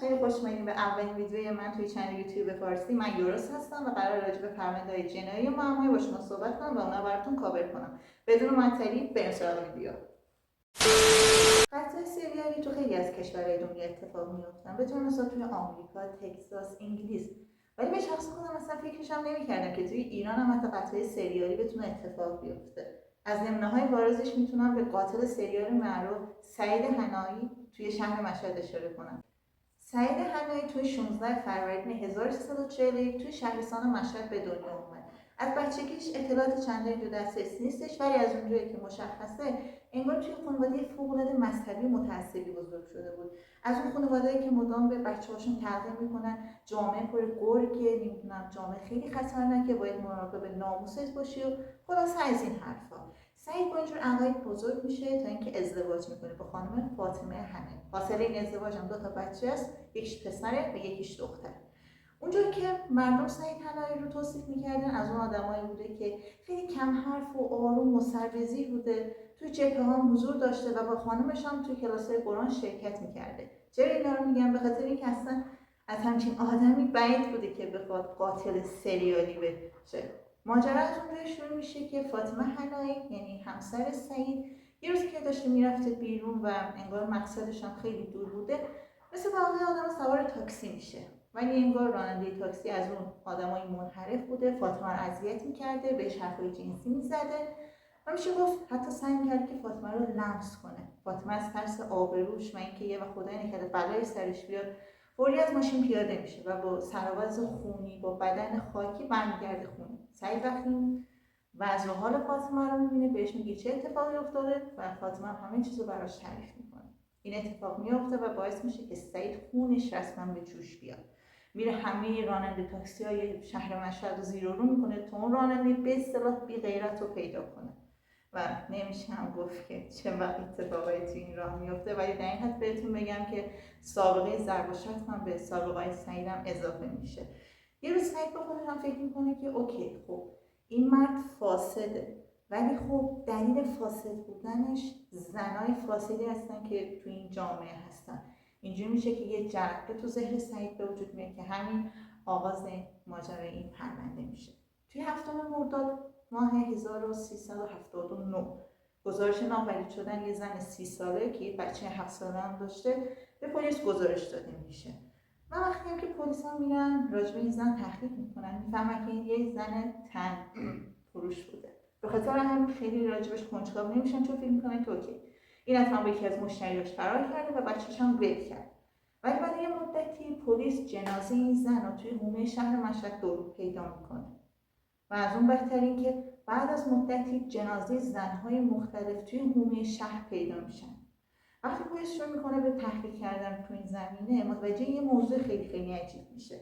خیلی خوش اومدین به اولین ویدیوی من توی چنل یوتیوب فارسی. من یورس هستم و قرار راجع به پرونده‌های جنایی و معمایی با شما صحبت کنم و اونا براتون کاور کنم. بدون معطلی بریم سراغ ویدیو. قتل سریالی تو خیلی از کشورهای دنیا اتفاق میافتن، به طور مثال توی آمریکا، تگزاس، انگلیس. ولی به شخص خودم اصلا فکرش هم نمی‌کردم که توی ایران هم حتی قتل سریالی بتونه اتفاق بیفته. از نمونه‌های بارزش میتونم به قاتل سریال معروف سعید حنایی توی شهر مشهد اشاره کنم. سعید حنایی توی 16 فروردین 1341 توی شهرستان مشهد به دنیا اومد. از بچگیش اطلاعات چندانی تو دسترس نیستش، ولی از اونجایی که مشخصه انگار توی خانواده فوق‌العاده مذهبی متعصبی بزرگ شده بود. از اون خانواده‌ای که مدام به بچه‌هاشون تلقین میکنن جامعه پر گرگه، نمیدونم جامعه خیلی خطرناکه، باید مراقب ناموست باشی و خلاصه از این حرفا. سعید با اینجور عقاید بزرگ میشه تا اینکه ازدواج میکنه با خانم فاطمه حنایی. حاصل این ازدواج هم 2 تا بچه است، یکیش پسره و یکیش دختر. اونجایی که مردم سعید حنایی رو توصیف میکردن از اون آدمایی بوده که خیلی کم حرف و آروم و سربزیر بوده، توی جبهه هم حضور داشته و با خانمش هم توی کلاس‌های قرآن شرکت میکرده. چرا اینا رو میگم؟ به خاطر اینکه اصلا از همچین آدمی بعید بوده که بخواد قاتل سریالی بشه. ماجرا از اونجا شروع میشه که فاطمه حنایی یعنی همسر سعید یه روزی که داشته میرفته بیرون و انگار مقصدش هم خیلی دور بوده، مثل باقی آدم سوار تاکسی میشه، ولی انگار راننده تاکسی از اون آدمای منحرف بوده، فاطمه رو اذیت میکرده، بهش حرفای جنسی میزده و میشه گفت حتی سعی میکرده که فاطمه رو لمس کنه. فاطمه از ترس آبروش و اینکه یه وقت خدای نکرده بلای سرش بیاد فوری از ماشین پیاده میشه و با سرآوز خونی با بدن خاکی برمیگرده خونه. سعید وقتی وضع حال فاطمه رو میبینه بهش میگه چه اتفاقی افتاده و فاطمه همه چیزو براش تعریف میکنه. این اتفاق میفته و باعث میشه که سعید خونش رسما به جوش بیاد. میره همه راننده تاکسی های شهر مشهد رو زیر و رو میکنه تا اون راننده به اصطلاح بی غیرت رو پیدا کنه و نمیشه هم گفت که چه وقت اتفاقایی تو این راه میفته، ولی در این حد بهتون بگم که سابقه ضرب و شتم هم به سابقه سعیدم اضافه میشه. یه روز سعید با خودش هم فکر میکنه که اوکی خب این مرد فاسده، ولی خب دلیل فاسد بودنش زنای فاسدی هستن که تو این جامعه هستن. اینجوری میشه که یه جرقه تو ذهن سعید به وجود میاد که همین آغاز ماجرای این پرونده میشه. توی 7 مرداد ماه 1379 گزارش ناپدید شدن یه زن 30 ساله که یه بچه 7 ساله هم داشته به پلیس گزارش داده میشه. و وقتی هم که پلیس ها میرن راجع به این زن تحقیق میکنن میفهمن که این یه زن تن فروش بوده. به خاطر همین خیلی راجبش کنجکاو نمیشن، چون فکر میکنن که اوکی این حتما با یکی از مشتریاش فرار کرده و بچه‌ش هم ول کرد. ولی بعد یه مدتی پلیس جنازه این زن رو توی حومه شهر مشهد پیدا میکنه و از اون بهتر این که بعد از مدتی جنازه زنهای مختلف توی حومه شهر پیدا میشن. وقتی پلیس شروع میکنه به تحقیق کردن تو این زمینه متوجه یه موضوع خیلی عجیب میشه.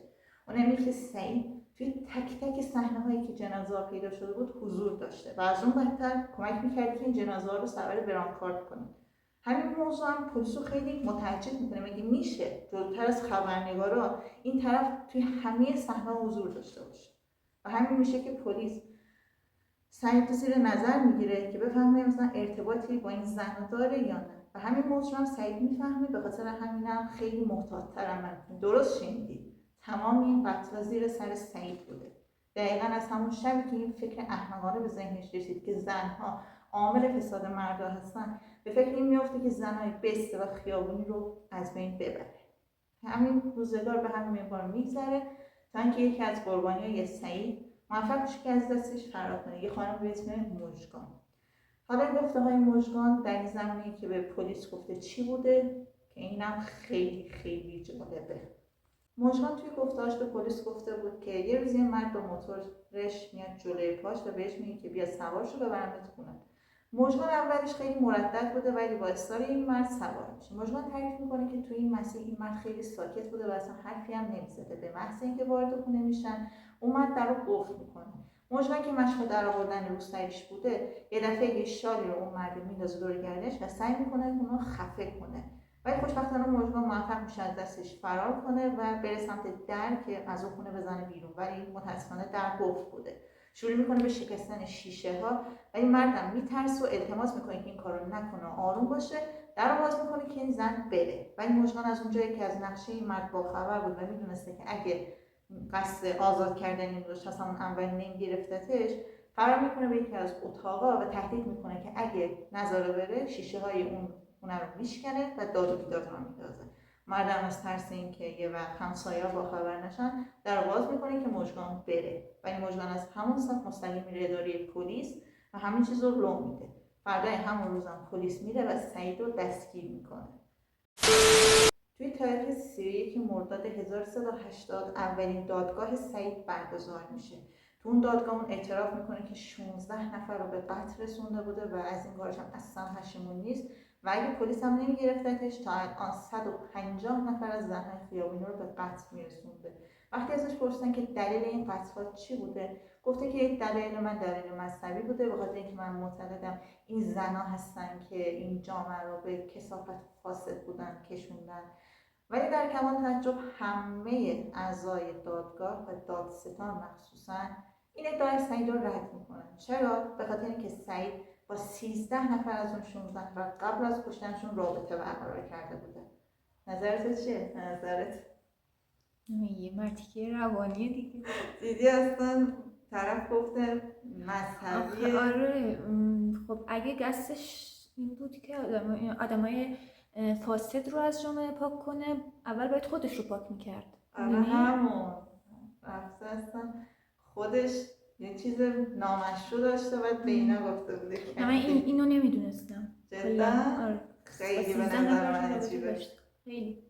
اون اینه که سعید توی تک تک صحنه‌هایی که جنازه ها پیدا شده بود حضور داشته و از اون بهتر کمک میکرد که این جنازه ها رو سوار برانکارد کنه. همین موضوع هم پلیس رو خیلی متعجب میکنه، میگه میشه جلوتر از خبرنگارا این طرف توی همه صحنه‌ها حضور داشته باشه. و همین میشه که پلیس سعید رو زیر نظر میگیره که بفهمه مثلا ارتباطی با این زن داره یا نه. و همین موضوع هم سعید میفهمه، به خاطر همینم خیلی محتاط‌تر عمل کنه. درست شنیدید، تمام این قتل زیر سر سعید بوده. دقیقاً از همون شبی که این فکر احمقانه به ذهنش رسید که زنها عامل فساد مردا هستن، به فکر این میفته که زنای بسته و خیابونی رو از بین ببره. همین روزگار به همین منوال میگذره تا اینکه یکی از قربانیای سعید موفق میشه که از دستش فرار کنه، یه خانم به اسم مژگان. حالا گفته‌های مژگان در این زمینه‌ای که به پلیس گفته چی بوده که اینم خیلی جالبه. مژگان توی گفته‌هاش به پلیس گفته بود که یه روز یه مرد با موتورش میاد جلوی پاش و بهش میگه که بیا سوار شو ببرمت خونه. مژگان اولش خیلی مردد بوده ولی با اصرار این مرد سوار میشه. مژگان تعریف میکنه که توی این مسیر این مرد خیلی ساکت بوده و اصلا حرفی هم نمیزده. به محض اینکه وارد خونه میشن اون مرد در رو قفل میکنه. مژگان که مشغول در آوردن روسریش بوده یه دفعه یه شالی رو اون مرد میندازه دور گردنش و سعی میکنه اونو خفه کنه، ولی خوشبختانه مژگان موفق میشه از دستش فرار کنه و بره سمت در که از اون خونه بزنه بیرون، ولی متاسفانه در قفل بوده. شروع میکنه به شکستن شیشه ها، ولی مردم میترسه و التماس میکنه که این کارو نکنه، آروم باشه در رو باز میکنه که این زن بره، ولی مژگان از اونجایی که از نقشه این مرد باخبر بود و میدونسته که اگه قصد آزاد کردن این داشت از همون اول نمیگرفتتش، قرار میکنه به یکی از اتاقا و تهدید میکنه که اگه نذاره بره شیشه های اون خونه رو میشکنه و داد و بیداد رو میندازه. مردم از ترس اینکه یه وقت همسایه‌ها باخبر نشن در باز میکنه که مژگان بره، ولی مژگان از همون ساعت مستقیم میره اداره پلیس و همین چیز رو لو میده. فردای همون روزم پلیس میره و سعید رو دستگیر میکنه. توی تاریخ 31 مرداد 1380 اولین دادگاه سعید برگزار میشه. تو اون دادگاه اون اعتراف میکنه که 16 نفر رو به قتل رسونده بوده و از این کارش هم اصلا پشیمون نیست و اگه پلیس هم نمیگرفتتش تا الان 150 نفر از زنهای خیابانی رو به قتل میرسونده. وقتی ازش پرسیدن که دلیل این قتل‌ها چی بوده، گفته که یک دلیل من دلیل مذهبی بوده، به خاطر اینکه من معتقدم این زنا هستن که این جامعه رو به کثافت فاسد بودن کشوندن. ولی در کمال تعجب همه اعضای دادگاه و دادستان مخصوصا این ادعای سعید رو رد میکنن. چرا؟ به خاطر اینکه سعید با 13 نفر از اون 16 نفر قبل از کشتنشون رابطه برقرار کرده بوده. نظرت چیه؟ نظرت؟ یه مرتیکه روانیه دیگه. دیدی اصلا طرف گفته مذهبیه. آره خب اگه قصدش این بود که آدمای فاسد رو از جامعه پاک کنه، اول باید خودش رو پاک میکرد. آره همون رفته اصلا خودش یه چیز نامشروع داشته باید به اینا گفته بوده که من اینو نمیدونستم جدا. آره. خیلی به نظر من عجیبه. خیلی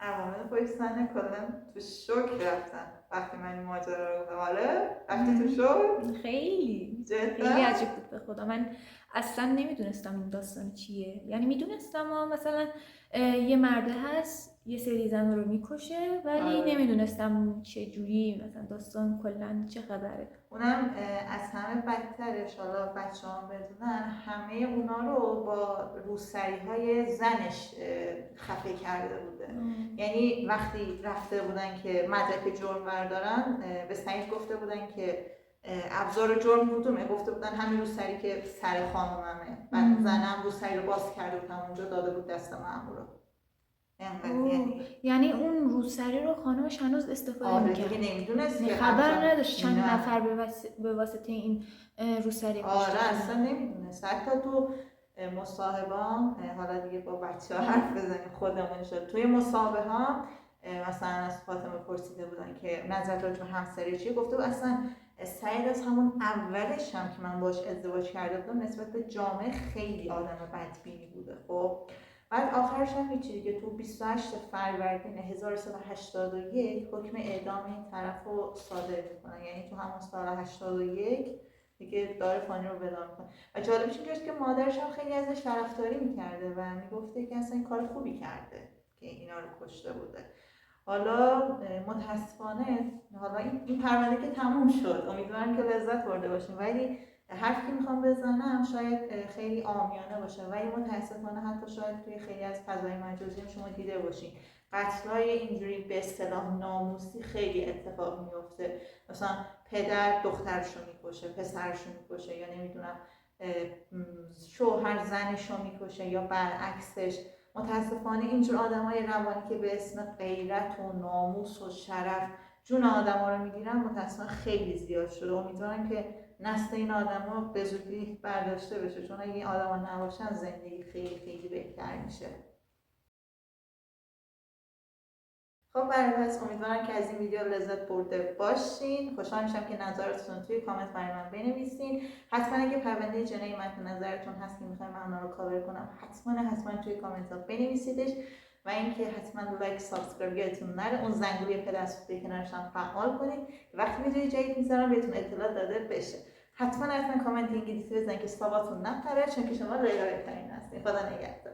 عوامل پشت صحنه کلا تو شوک رفتن وقتی من این ماجرا رو گفتم. آره رفتی تو شوک؟ خیلی جدا خیلی عجیب بود به خدا. من اصلا نمیدونستم این داستان چیه. یعنی میدونستم مثلا یه مرده هست یه سری زن رو میکشه، ولی نمیدونستم چه جوری مثلا داستان کلا چه خبره. اونم از همه بدترش، حالا بچه هم بدونن، همه اونا رو با روسری های زنش خفه کرده بوده. یعنی وقتی رفته بودن که مدرک جرم بردارن به سعید گفته بودن که ابزار جرم کدومه، گفته بودن همین روسری که سر خانوممه. بعد زنم روسری رو باز کرده بود همونجا داده بود دست مأمورا. یعنی اون روسری رو خانمش هنوز استفاده می‌کرد. آره دیگه نمیدونست که خبر نداشت چند نفر به واسطه این روسری کشته. آره اصلا نمیدونست. حتی تو مصاحبه‌ام، حالا دیگه با بچه‌ها حرف بزنیم خودمون شد، توی مصاحبه‌ها مثلا از فاطمه پرسیده بودن که نظرت راجع به همسری چیه، گفته بود اصلا سعید از همون اولش هم که من باش ازدواج کرده بودم نسبت به جامعه خیلی آدم بدبینی بوده. خب بعد آخرش هم هیچی دیگه، تو 28 فروردین 1381 حکم اعدام این طرف رو صادر میکنن. یعنی تو همون سال 81 دیگه دار فانی رو ودا میکنه. و جالبش اینجاست که مادرش هم خیلی ازش طرفداری میکرده و میگفته که اصلا این کار خوبی کرده که اینا رو کشته بوده. حالا متاسفانه حالا این پرونده که تموم شد، امیدوارم که لذت برده باشیم، ولی حرفی که میخوام بزنم شاید خیلی عامیانه باشه، ولی متاسفانه حتی شاید توی خیلی از فضای مجازی هم شما دیده باشین قتل‌های اینجوری به اصطلاح ناموسی خیلی اتفاق میفته. مثلا پدر دخترشو میکشه، پسرشو میکشه، یا نمیدونم شوهر زنشو میکشه یا برعکسش. متاسفانه اینجور آدمای روانی که به اسم غیرت و ناموس و شرف جون آدما رو میگیرن متاسفانه خیلی زیاد شده. امیدوارم که نسل این آدما به زودی برداشته بشه، چون اگه این آدما نباشن زندگی خیلی خیلی بهتر میشه. خب پس امیدوارم که از این ویدیو لذت برده باشین. خوشحال میشم که نظرتون توی کامنت برای من بنویسین. حتما اگه پرونده جنایی مد نظرتون هست که میخوایم من اونا رو کاور کنم، حتما توی کامنت ها بنویسیدش. و اینکه حتما لایک، سابسکرایب یادتون نره، اون زنگوله پدستی کنارش هم فعال کنید وقتی ویدیو جدید میذارم بهتون اطلاع داده بشه. حتما کامنت انگلیسی بزنید که سوابتون نپره، چون که شما رایگان ترین هستین. خدا نگهدار.